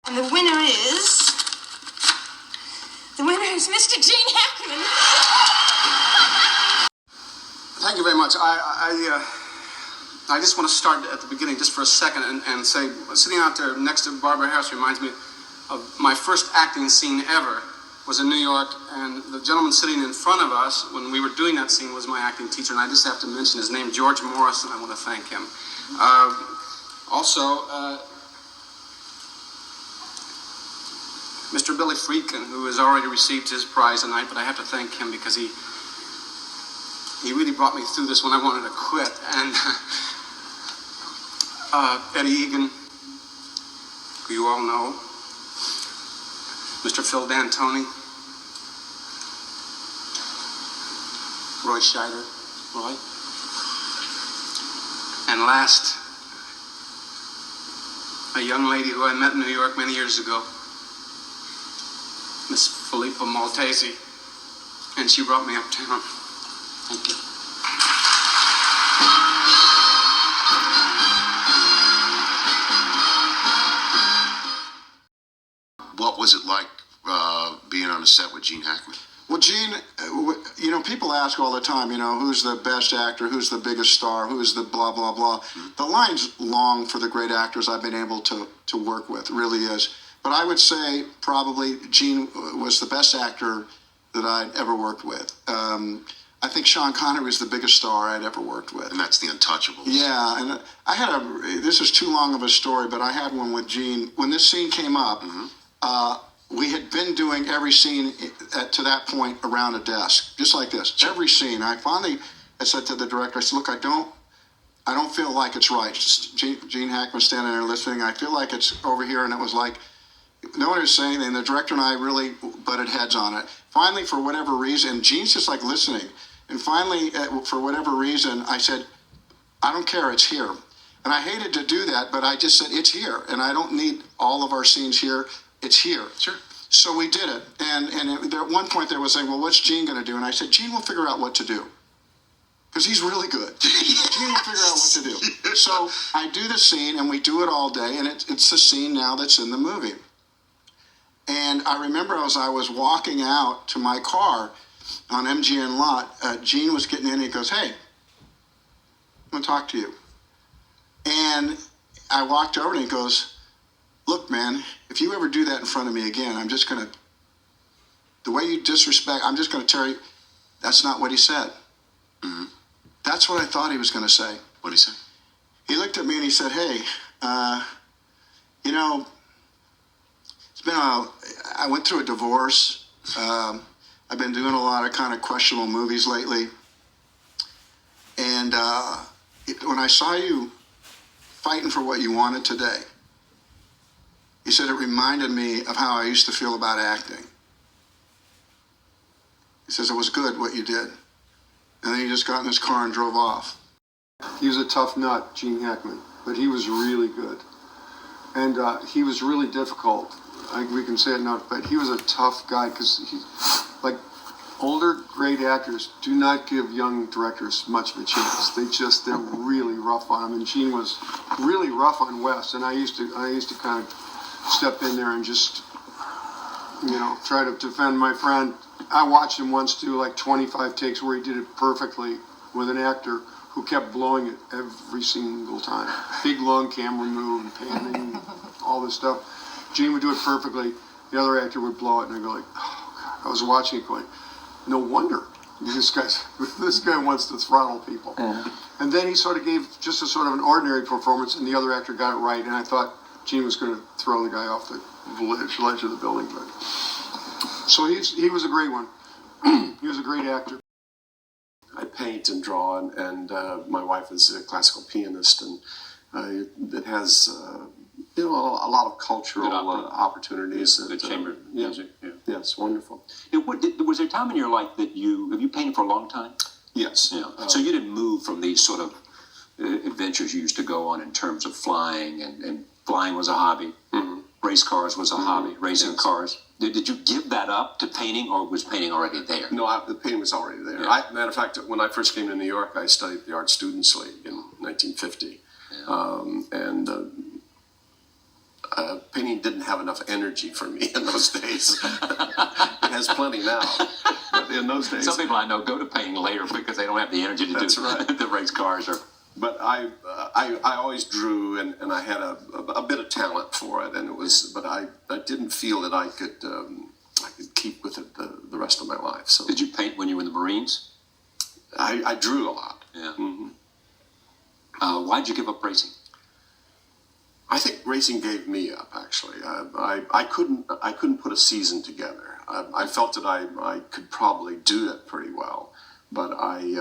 And the winner is Mr. Gene Hackman. Thank you very much. I just want to start at the beginning just for a second and say, sitting out there next to Barbara Harris reminds me of my first acting scene ever. Was in New York, and the gentleman sitting in front of us when we were doing that scene was my acting teacher, and I just have to mention his name, George Morris, and I want to thank him. Also, Mr. Billy Friedkin, who has already received his prize tonight, but I have to thank him because he really brought me through this when I wanted to quit. And Eddie Egan, who you all know, Mr. Phil D'Antoni, Roy Scheider, Roy. And last, a young lady who I met in New York many years ago, Miss Filippa Maltese, and she brought me uptown. Thank you. What was it like being on a set with Gene Hackman? Well, Gene, you know, people ask all the time, you know, who's the best actor, who's the biggest star, who's the blah, blah, blah. Mm-hmm. The line's long for the great actors I've been able to work with, really is. But I would say probably Gene was the best actor that I'd ever worked with. I think Sean Connery was the biggest star I'd ever worked with. And that's The Untouchables. Yeah, and I had this is too long of a story, but I had one with Gene. When this scene came up, we had been doing every scene to that point around a desk, just like this. Every scene. I said to the director, I said, look, I don't feel like it's right. Gene Hackman standing there listening. I feel like it's over here, and it was like, no one was saying anything. The director and I really butted heads on it. Finally, for whatever reason, Gene's just like listening. And finally, for whatever reason, I said, I don't care, it's here. And I hated to do that, but I just said, it's here. And I don't need all of our scenes here. It's here. Sure. So we did it. And at one point they were saying, well, what's Gene going to do? And I said, Gene will figure out what to do. Because he's really good. Gene will figure out what to do. So I do the scene, and we do it all day, and it's the scene now that's in the movie. And I remember as I was walking out to my car on MGM lot, Gene was getting in, and he goes, hey, I'm going to talk to you. And I walked over, and he goes, look, man, if you ever do that in front of me again, I'm just going to, the way you disrespect, I'm just going to tell you, that's not what he said. Mm-hmm. That's what I thought he was going to say. What did he say? He looked at me and he said, hey, you know, I went through a divorce. I've been doing a lot of kind of questionable movies lately. And when I saw you fighting for what you wanted today, he said it reminded me of how I used to feel about acting. He says it was good what you did. And then he just got in his car and drove off. He was a tough nut, Gene Hackman, but he was really good. And he was really difficult. We can say it now, but he was a tough guy because like older great actors do not give young directors much of a chance. They're really rough on him, and Gene was really rough on Wes. And I used to kind of step in there and just, you know, try to defend my friend. I watched him once do like 25 takes where he did it perfectly with an actor who kept blowing it every single time. Big long camera move and panning, all this stuff. Gene would do it perfectly. The other actor would blow it, and I'd go like, oh, God. I was watching it going, no wonder this guy wants to throttle people. Mm-hmm. And then he sort of gave just a sort of an ordinary performance, and the other actor got it right, and I thought Gene was going to throw the guy off the ledge of the building. But so he was a great one. He was a great actor. I paint and draw, and my wife is a classical pianist, and it has a lot of cultural opportunities. The chamber music. Yeah. Yes, wonderful. Was there a time in your life that have you painted for a long time? Yes. Yeah. So you didn't move from these sort of adventures you used to go on in terms of flying, and flying was a hobby. Mm-hmm. Race cars was a hobby. Racing cars. Did you give that up to painting, or was painting already there? No, the painting was already there. Yeah. Matter of fact, when I first came to New York, I studied the Art Students League in 1950. Yeah. painting didn't have enough energy for me in those days. It has plenty now, but in those days. Some people I know go to painting later because they don't have the energy to That's do right. the race cars. But I always drew, and I had a bit of talent for it, and it was. But I didn't feel that I could keep with it the rest of my life. So Did you paint when you were in the Marines? I drew a lot. Yeah. Mm-hmm. Why'd you give up racing? I think racing gave me up. Actually, I couldn't put a season together. I felt that I could probably do it pretty well, but I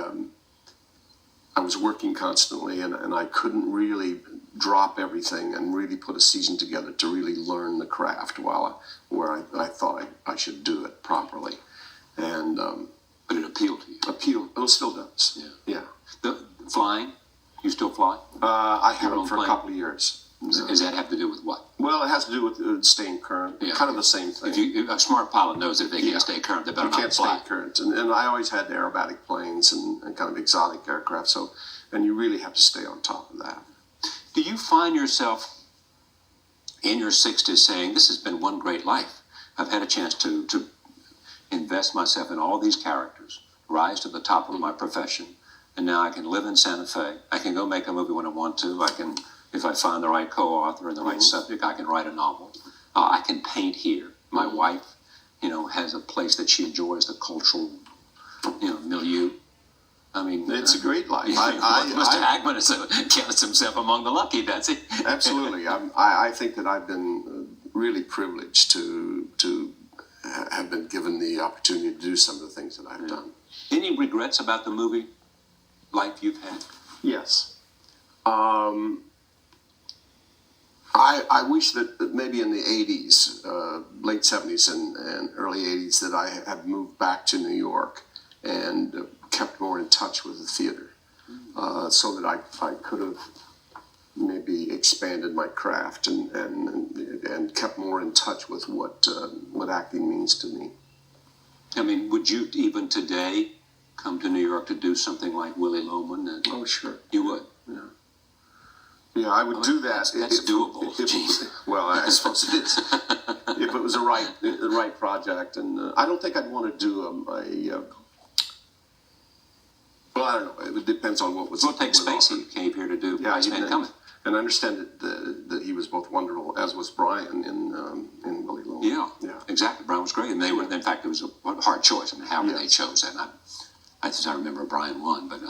was working constantly, and I couldn't really drop everything and really put a season together to really learn the craft where I thought I should do it properly, and But it appealed to you. it still does. Yeah. The flying? You still fly? I Your haven't own for a plane? couple of years. Does that have to do with what? Well, it has to do with staying current. Yeah. Kind of the same thing. If a smart pilot knows that if they Yeah. can't stay current, they better You not can't fly. stay current, and I always had aerobatic planes and kind of exotic aircraft. So, and you really have to stay on top of that. Do you find yourself in your 60s saying, this has been one great life? I've had a chance to invest myself in all these characters, rise to the top of my profession, and now I can live in Santa Fe. I can go make a movie when I want to. I can, if I find the right co-author and the right subject, I can write a novel. I can paint here. My wife, has a place that she enjoys, the cultural, milieu. I mean, It's a great life. Mr. Hackman counts himself among the lucky, does he? Absolutely. I think that I've been really privileged to have been given the opportunity to do some of the things that I've done. Any regrets about the movie life you've had? Yes. I wish that maybe in the 80s, late 70s and early 80s, that I had moved back to New York and kept more in touch with the theater, so that I could have maybe expanded my craft and kept more in touch with what acting means to me. I mean, would you even today come to New York to do something like Willie Loman? Oh, sure. You would? Yeah. Yeah, I would do that. That's doable. Well, I suppose it is. If it was the right project, and I don't think I'd want to do well, I don't know. It depends on what was. We'll take Spacey came here to do Yeah, Ice Man Coming. and I understand that he was both wonderful, as was Brian in Willie Loman. Yeah, exactly. Brian was great, and they were. In fact, it was a hard choice. I mean, however they Yes. chose that. I remember Brian won, but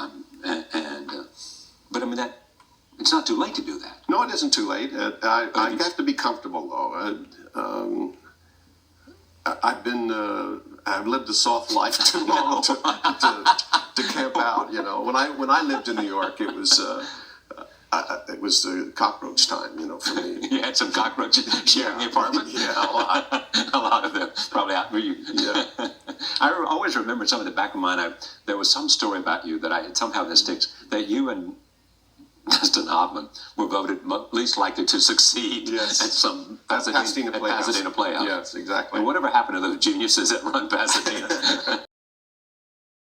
but I mean that. It's not too late to do that. No, it isn't too late. I have to be comfortable, though. I've lived a soft life too long to camp out. When I lived in New York, it was cockroach time. For me. You had some cockroaches sharing the apartment. Yeah, a lot. A lot of them probably out for you. Yeah. I always remember some of the back of mine. There was some story about you that somehow this sticks. That you and Dustin Hoffman were voted least likely to succeed at some Pasadena Playhouse. Pasadena Playhouse. Yes, exactly. And whatever happened to those geniuses that run Pasadena?